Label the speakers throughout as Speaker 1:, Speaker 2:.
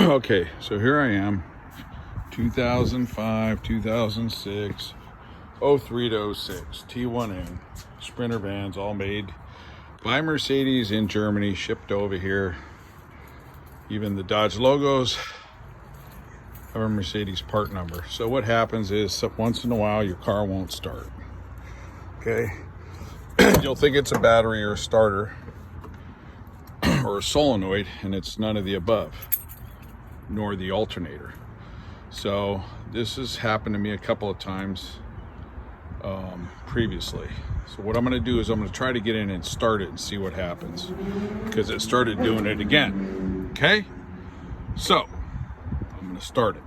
Speaker 1: Okay, so here I am, 2005, 2006, 03 to 06, T1N, Sprinter vans, all made by Mercedes in Germany, shipped over here. Even the Dodge logos have a Mercedes part number. So what happens is once in a while your car won't start. Okay, you'll think it's a battery or a starter or a solenoid, and it's none of the above, nor the alternator. So this has happened to me a couple of times previously. So what I'm going to do is I'm going to try to get in and start it and see what happens, because it started doing it again. Okay, so I'm going to start it.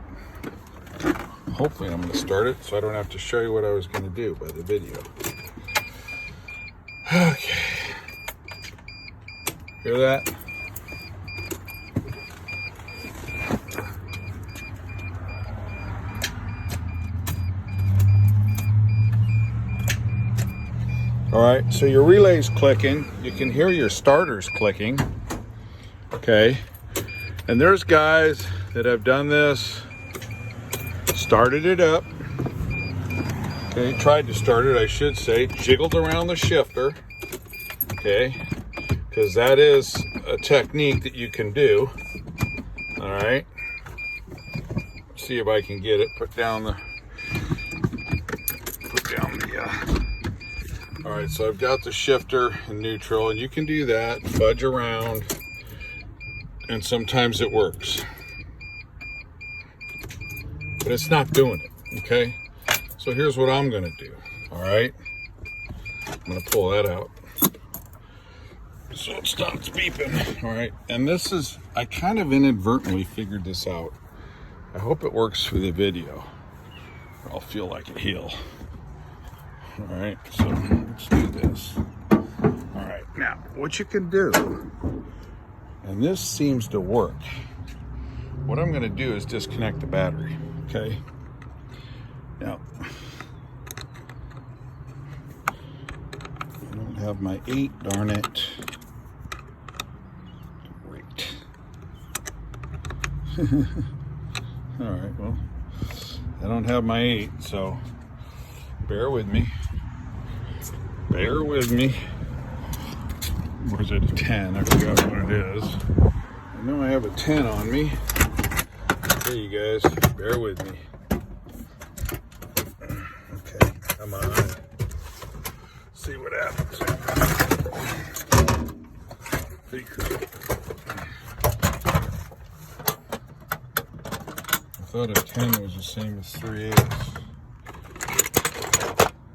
Speaker 1: Hopefully I'm going to start it so I don't have to show you what I was going to do by the video. Okay, hear that? All right, so your relay's clicking. You can hear your starters clicking. Okay, and there's guys that have done this, started it up. Okay, tried to start it, I should say, jiggled around the shifter. Okay, because that is a technique that you can do. All right, see if I can get it. Put down the. All right, so I've got the shifter in neutral, and you can do that, fudge around, and sometimes it works. But it's not doing it, okay? So here's what I'm gonna do, all right? I'm gonna pull that out so it stops beeping, all right? And this is, I kind of inadvertently figured this out. I hope it works for the video, or I'll feel like a heel. All right, so let's do this. All right, now what you can do, and this seems to work, what I'm going to do is disconnect the battery. Okay, now I don't have my 8, darn it. Great. All right, well, I don't have my 8, so bear with me. Bear with me. Or is it a 10? I forgot what it is. I know I have a 10 on me. Here, you guys, bear with me. Okay, come on. See what happens. Pretty cool. I thought a 10 was the same as 3/8.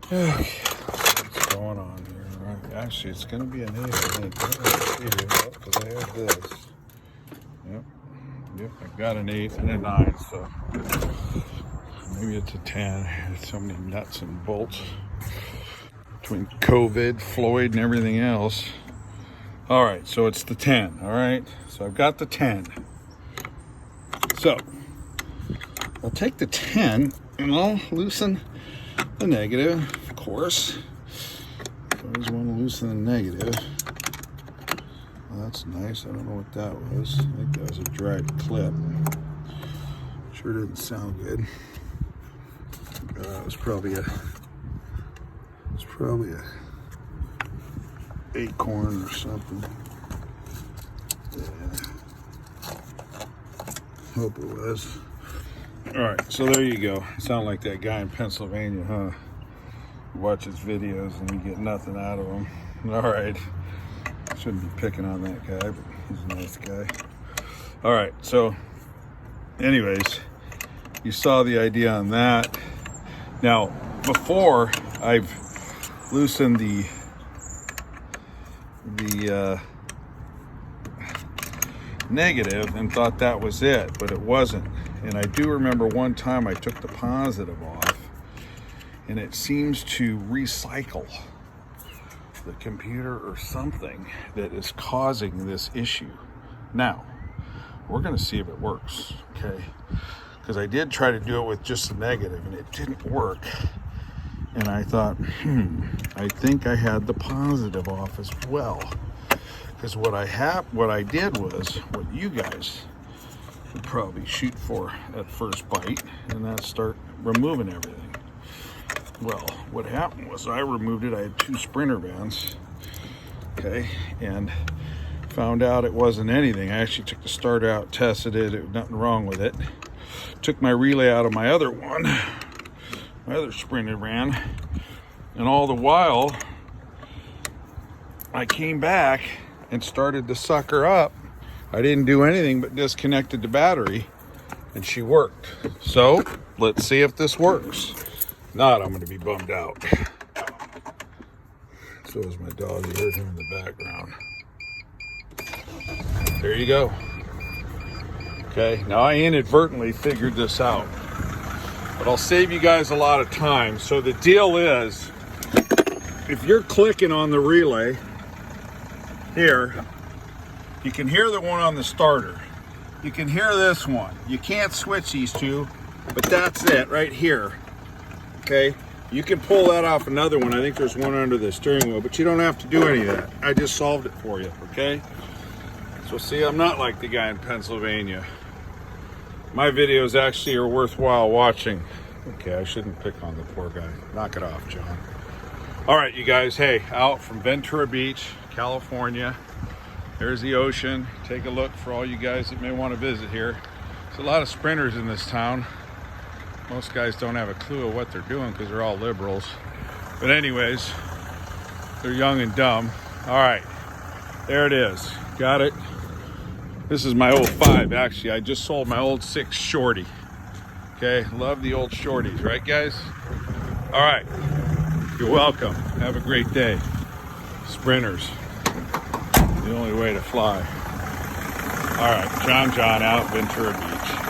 Speaker 1: Okay, what's going on here? Right. Actually, it's going to be an 8, I think. Because I have this. Yep, I've got an 8 and a 9, so maybe it's a 10. There's so many nuts and bolts between COVID, Floyd, and everything else. All right, so it's the 10, all right? So I've got the 10. So I'll take the 10 and I'll loosen the negative, of course. Always want to loosen the negative. Well, that's nice. I don't know what that was. I think that was a dried clip. Sure didn't sound good. It was probably a acorn or something. Yeah. Hope it was. All right, so there you go. You sound like that guy in Pennsylvania, huh? You watch his videos and you get nothing out of him. All right. Shouldn't be picking on that guy, but he's a nice guy. All right, so anyways, you saw the idea on that. Now, before I've loosened the negative and thought that was it, but it wasn't. And I do remember one time I took the positive off, and it seems to recycle the computer or something that is causing this issue. Now, we're going to see if it works, okay? Because I did try to do it with just the negative, and it didn't work. And I thought, I think I had the positive off as well. Because what I did was what you guys Should probably shoot for at first bite and then start removing everything. Well, what happened was I removed it. I had 2 Sprinter bands, okay, and found out it wasn't anything. I actually took the starter out, tested it. There was nothing wrong with it. Took my relay out of my other one, my other Sprinter band, and all the while I came back and started to suck her up. I didn't do anything but disconnected the battery, and she worked. So let's see if this works. If not, I'm going to be bummed out. So is my dog. You heard him in the background. There you go. Okay, now I inadvertently figured this out, but I'll save you guys a lot of time. So the deal is, if you're clicking on the relay here, you can hear the one on the starter. You can hear this one. You can't switch these two, but that's it right here. Okay, you can pull that off another one. I think there's one under the steering wheel, but you don't have to do any of that. I just solved it for you, okay? So see, I'm not like the guy in Pennsylvania. My videos actually are worthwhile watching. Okay, I shouldn't pick on the poor guy. Knock it off, John. All right, you guys, hey, out from Ventura Beach, California. There's the ocean. Take a look for all you guys that may want to visit here. There's a lot of sprinters in this town. Most guys don't have a clue of what they're doing because they're all liberals. But anyways, they're young and dumb. All right, there it is. Got it. This is my old 5, actually. I just sold my old 6 Shorty. Okay, love the old Shorties, right, guys? All right, you're welcome. Have a great day. Sprinters, the only way to fly. All right, John out, Ventura Beach.